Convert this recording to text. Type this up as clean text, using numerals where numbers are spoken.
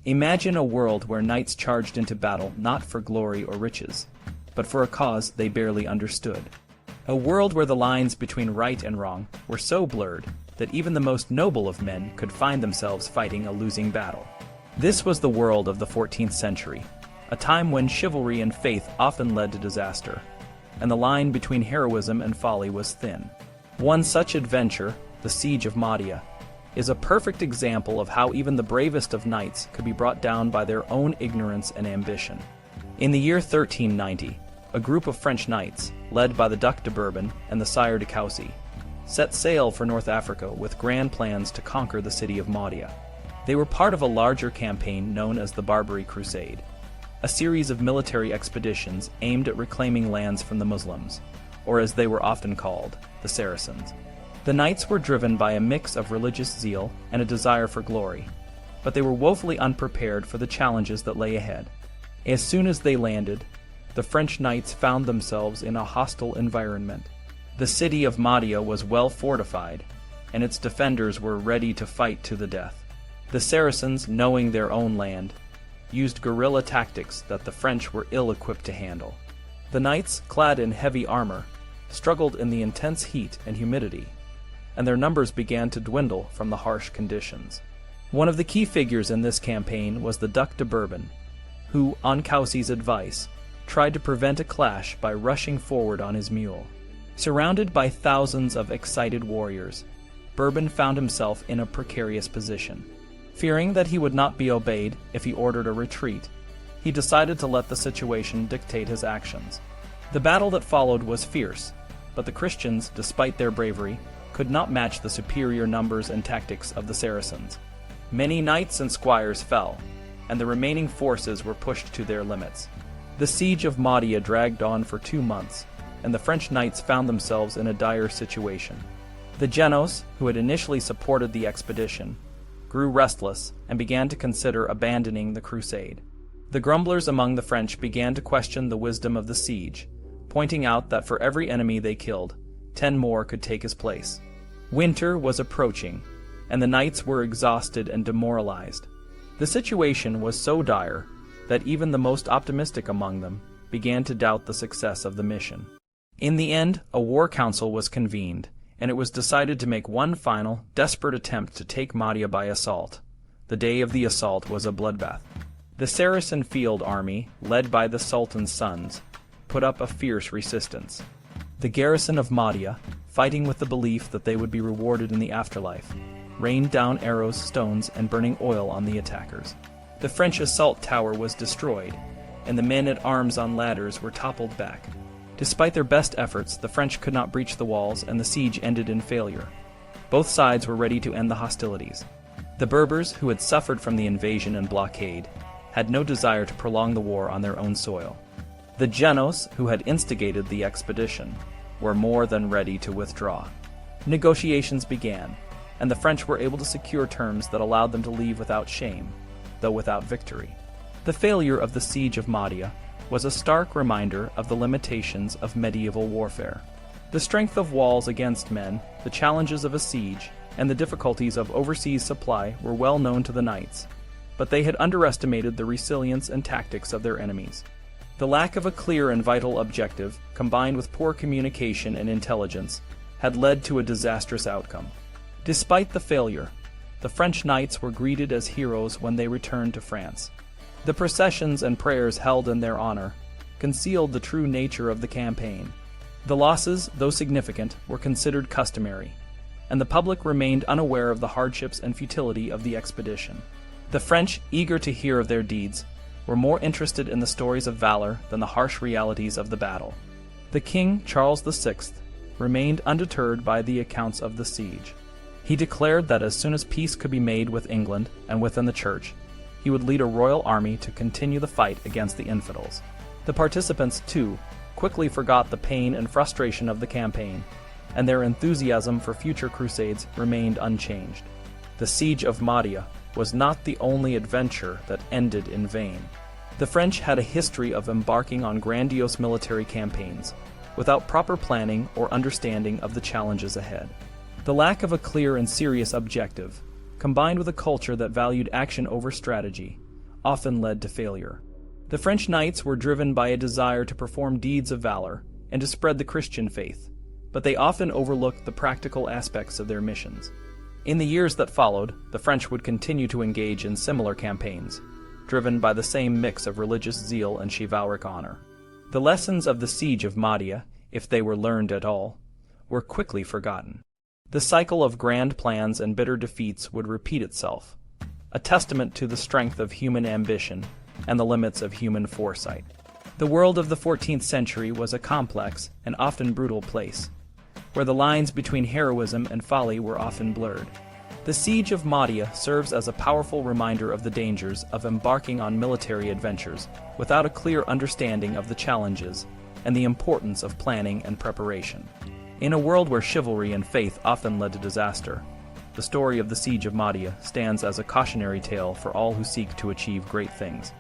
Imagine a world where knights charged into battle not for glory or riches, but for a cause they barely understood. A world where the lines between right and wrong were so blurred that even the most noble of men could find themselves fighting a losing battle. This was the world of the 14th century, a time when chivalry and faith often led to disaster, and the line between heroism and folly was thin. One such adventure, the Siege of Mahdia, is a perfect example of how even the bravest of knights could be brought down by their own ignorance and ambition. In the year 1390, a group of French knights, led by the Duc de Bourbon and the Sire de Coucy, set sail for North Africa with grand plans to conquer the city of Mahdia. They were part of a larger campaign known as the Barbary Crusade, a series of military expeditions aimed at reclaiming lands from the Muslims, or as they were often called, the Saracens. The knights were driven by a mix of religious zeal and a desire for glory, but they were woefully unprepared for the challenges that lay ahead. As soon as they landed, the French knights found themselves in a hostile environment. The city of Mahdia was well fortified, and its defenders were ready to fight to the death. The Saracens, knowing their own land, used guerrilla tactics that the French were ill-equipped to handle. The knights, clad in heavy armor, struggled in the intense heat and humidity, and their numbers began to dwindle from the harsh conditions. One of the key figures in this campaign was the Duc de Bourbon, who, on Coucy's advice, tried to prevent a clash by rushing forward on his mule. Surrounded by thousands of excited warriors, Bourbon found himself in a precarious position. Fearing that he would not be obeyed if he ordered a retreat, he decided to let the situation dictate his actions. The battle that followed was fierce, but the Christians, despite their bravery, could not match the superior numbers and tactics of the Saracens. Many knights and squires fell, and the remaining forces were pushed to their limits. The siege of Mahdia dragged on for 2 months, and the French knights found themselves in a dire situation. The Genoese, who had initially supported the expedition, grew restless and began to consider abandoning the crusade. The grumblers among the French began to question the wisdom of the siege, pointing out that for every enemy they killed, 10 more could take his place. Winter was approaching, and the knights were exhausted and demoralized. The situation was so dire that even the most optimistic among them began to doubt the success of the mission. In the end, a war council was convened, and it was decided to make one final, desperate attempt to take Mahdia by assault. The day of the assault was a bloodbath. The Saracen field army, led by the Sultan's sons, put up a fierce resistance. The garrison of Mahdia, fighting with the belief that they would be rewarded in the afterlife, rained down arrows, stones, and burning oil on the attackers. The French assault tower was destroyed, and the men at arms on ladders were toppled back. Despite their best efforts, the French could not breach the walls, and the siege ended in failure. Both sides were ready to end the hostilities. The Berbers, who had suffered from the invasion and blockade, had no desire to prolong the war on their own soil. The Genoese, who had instigated the expedition, were more than ready to withdraw. Negotiations began, and the French were able to secure terms that allowed them to leave without shame, though without victory. The failure of the siege of Mahdia was a stark reminder of the limitations of medieval warfare. The strength of walls against men, the challenges of a siege, and the difficulties of overseas supply were well known to the knights, but they had underestimated the resilience and tactics of their enemies. The lack of a clear and vital objective, combined with poor communication and intelligence, had led to a disastrous outcome. Despite the failure, the French knights were greeted as heroes when they returned to France. The processions and prayers held in their honor concealed the true nature of the campaign. The losses, though significant, were considered customary, and the public remained unaware of the hardships and futility of the expedition. The French, eager to hear of their deeds, were more interested in the stories of valor than the harsh realities of the battle. The King, Charles VI, remained undeterred by the accounts of the siege. He declared that as soon as peace could be made with England and within the Church, he would lead a royal army to continue the fight against the infidels. The participants, too, quickly forgot the pain and frustration of the campaign, and their enthusiasm for future crusades remained unchanged. The siege of Mahdia was not the only adventure that ended in vain. The French had a history of embarking on grandiose military campaigns, without proper planning or understanding of the challenges ahead. The lack of a clear and serious objective, combined with a culture that valued action over strategy, often led to failure. The French knights were driven by a desire to perform deeds of valor and to spread the Christian faith, but they often overlooked the practical aspects of their missions. In the years that followed, the French would continue to engage in similar campaigns, driven by the same mix of religious zeal and chivalric honor. The lessons of the siege of Mahdia, if they were learned at all, were quickly forgotten. The cycle of grand plans and bitter defeats would repeat itself, a testament to the strength of human ambition and the limits of human foresight. The world of the 14th century was a complex and often brutal place, where the lines between heroism and folly were often blurred. The siege of Mahdia serves as a powerful reminder of the dangers of embarking on military adventures without a clear understanding of the challenges and the importance of planning and preparation. In a world where chivalry and faith often led to disaster, the story of the siege of Mahdia stands as a cautionary tale for all who seek to achieve great things.